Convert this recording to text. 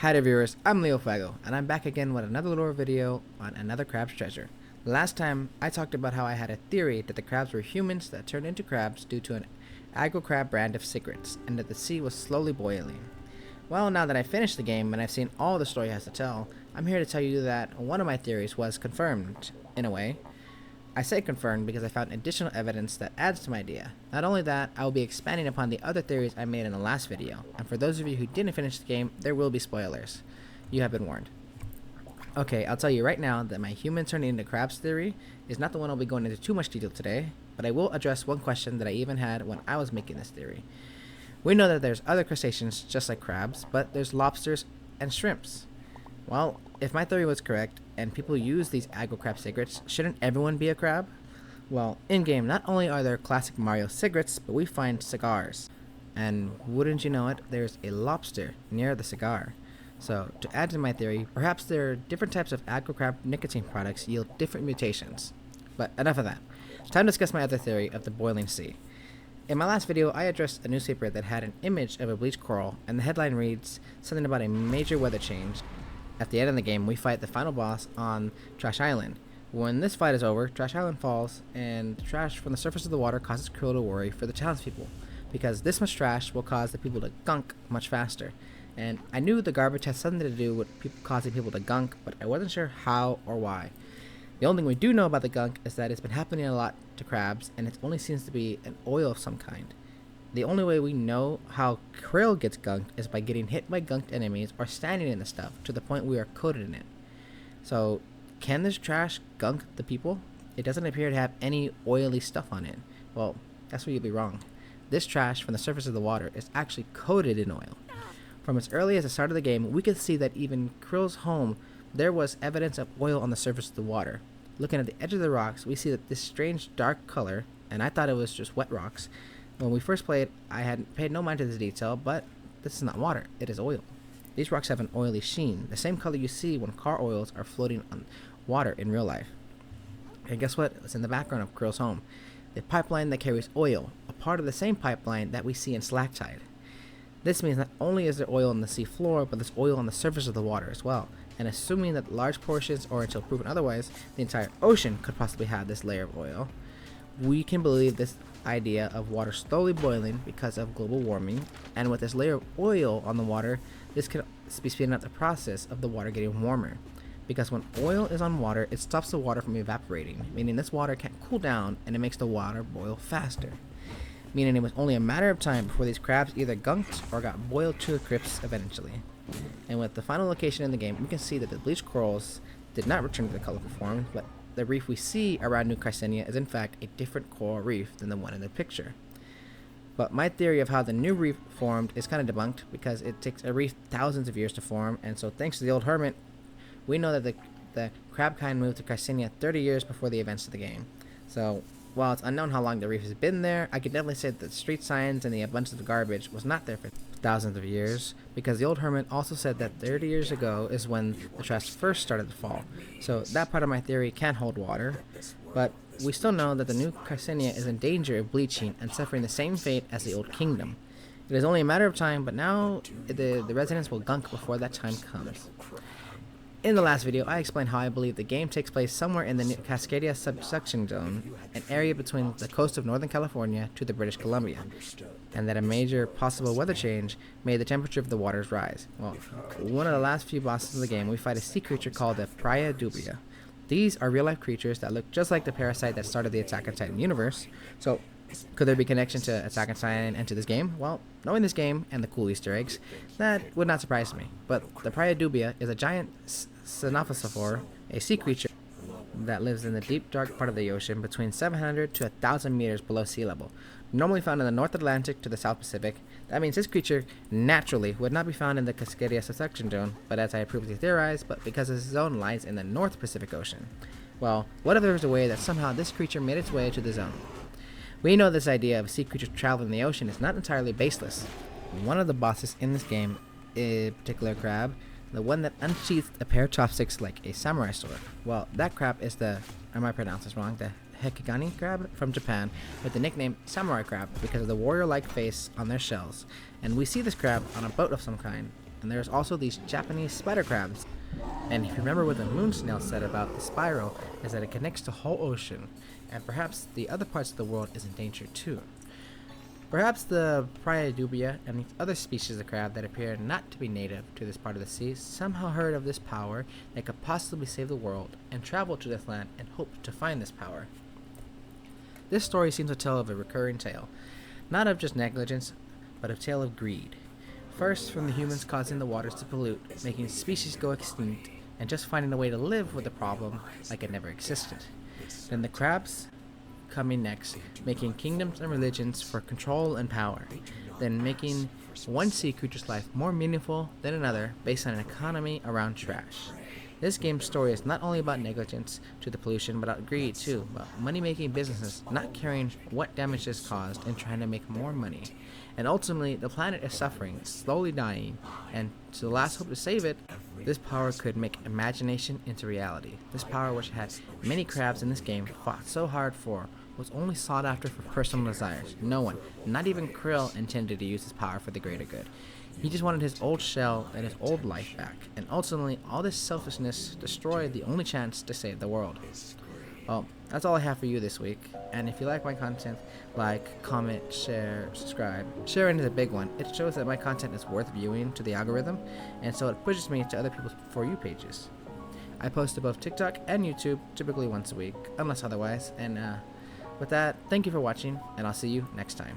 Hi there viewers, I'm Leo Fago, and I'm back again with another lore video on another crab's treasure. Last time, I talked about how I had a theory that the crabs were humans that turned into crabs due to an aggro crab brand of cigarettes, and that the sea was slowly boiling. Well, now that I've finished the game and I've seen all the story has to tell, I'm here to tell you that one of my theories was confirmed, in a way. I say confirmed because I found additional evidence that adds to my idea. Not only that, I will be expanding upon the other theories I made in the last video, and for those of you who didn't finish the game, there will be spoilers. You have been warned. Okay, I'll tell you right now that my human turning into crabs theory is not the one I'll be going into too much detail today, but I will address one question that I even had when I was making this theory. We know that there's other crustaceans just like crabs, but there's lobsters and shrimps. Well, if my theory was correct, and people use these aggro crab cigarettes, shouldn't everyone be a crab? Well, in-game, not only are there classic Mario cigarettes, but we find cigars. And wouldn't you know it, there's a lobster near the cigar. So, to add to my theory, perhaps there are different types of aggro crab nicotine products yield different mutations. But enough of that. It's time to discuss my other theory of the boiling sea. In my last video, I addressed a newspaper that had an image of a bleached coral, and the headline reads something about a major weather change. At the end of the game, we fight the final boss on Trash Island. When this fight is over, Trash Island falls, and the trash from the surface of the water causes Krill to worry for the townspeople, because this much trash will cause the people to gunk much faster. And I knew the garbage has something to do with causing people to gunk, but I wasn't sure how or why. The only thing we do know about the gunk is that it's been happening a lot to crabs, and it only seems to be an oil of some kind. The only way we know how krill gets gunked is by getting hit by gunked enemies or standing in the stuff to the point we are coated in it. So, can this trash gunk the people? It doesn't appear to have any oily stuff on it. Well, that's where you'd be wrong. This trash from the surface of the water is actually coated in oil. From as early as the start of the game, we could see that even Krill's home, there was evidence of oil on the surface of the water. Looking at the edge of the rocks, we see that this strange dark color, and I thought it was just wet rocks. When we first played, I had paid no mind to this detail, but this is not water, it is oil. These rocks have an oily sheen, the same color you see when car oils are floating on water in real life. And guess what? It's in the background of Krill's home. The pipeline that carries oil, a part of the same pipeline that we see in Slack Tide. This means not only is there oil on the sea floor, but there's oil on the surface of the water as well. And assuming that large portions, or until proven otherwise, the entire ocean could possibly have this layer of oil, we can believe this idea of water slowly boiling because of global warming, and with this layer of oil on the water, this could be speeding up the process of the water getting warmer. Because when oil is on water, it stops the water from evaporating, meaning this water can't cool down, and it makes the water boil faster. Meaning it was only a matter of time before these crabs either gunked or got boiled to a crisp eventually. And with the final location in the game, we can see that the bleached corals did not return to the colorful form, but the reef we see around New Carcinia is in fact a different coral reef than the one in the picture. But my theory of how the new reef formed is kind of debunked because it takes a reef thousands of years to form, and so thanks to the old hermit, we know that the crab kind moved to Carcinia 30 years before the events of the game. So while it's unknown how long the reef has been there, I can definitely say that the street signs and the abundance of garbage was not there for thousands of years, because the old hermit also said that 30 years ago is when the trash first started to fall. So that part of my theory can hold water, but we still know that the new Carcinia is in danger of bleaching and suffering the same fate as the old kingdom. It is only a matter of time, but now the residents will gunk before that time comes. In the last video, I explained how I believe the game takes place somewhere in the Cascadia subduction zone, an area between the coast of Northern California to the British Columbia, and that a major possible weather change made the temperature of the waters rise. Well, one of the last few bosses of the game, we fight a sea creature called the Praia Dubia. These are real-life creatures that look just like the parasite that started the Attack on Titan universe, so could there be connection to Attack on Titan and to this game? Well, knowing this game and the cool Easter eggs, that would not surprise me. But the Praia Dubia is a giant Synophosaur, a sea creature that lives in the deep dark part of the ocean between 700 to 1,000 meters below sea level. Normally found in the North Atlantic to the South Pacific, that means this creature naturally would not be found in the Cascadia subduction zone, but as I previously theorized, but because this zone lies in the North Pacific Ocean. Well, what if there was a way that somehow this creature made its way to the zone? We know this idea of a sea creature traveling the ocean is not entirely baseless. One of the bosses in this game, a particular crab, the one that unsheathed a pair of chopsticks like a samurai sword. Well, that crab is I might pronounce this wrong, the Hekigani crab from Japan, with the nickname samurai crab because of the warrior-like face on their shells. And we see this crab on a boat of some kind, And there's also these Japanese spider crabs. And if you remember what the moon snail said about the spiral, is that it connects the whole ocean, and perhaps the other parts of the world is in danger too. Perhaps the Priadubia and other species of crab that appear not to be native to this part of the sea somehow heard of this power that could possibly save the world and traveled to this land in hope to find this power. This story seems to tell of a recurring tale, not of just negligence, but a tale of greed. First, from the humans causing the waters to pollute, making species go extinct, and just finding a way to live with the problem like it never existed. Then the crabs coming next, making kingdoms and religions for control and power. Then making one sea creature's life more meaningful than another based on an economy around trash. This game's story is not only about negligence to the pollution, but about greed too, about money-making businesses not caring what damage is caused and trying to make more money. And ultimately, the planet is suffering, slowly dying, and to the last hope to save it, this power could make imagination into reality. This power, which had many crabs in this game fought so hard for, was only sought after for personal desires. No one, not even Krill, intended to use his power for the greater good. He just wanted his old shell and his old life back, and ultimately, all this selfishness destroyed the only chance to save the world. Well, that's all I have for you this week, and if you like my content, like, comment, share, subscribe. Sharing is a big one. It shows that my content is worth viewing to the algorithm, and so it pushes me to other people's For You pages. I post to both TikTok and YouTube, typically once a week, unless otherwise, and with that, thank you for watching, and I'll see you next time.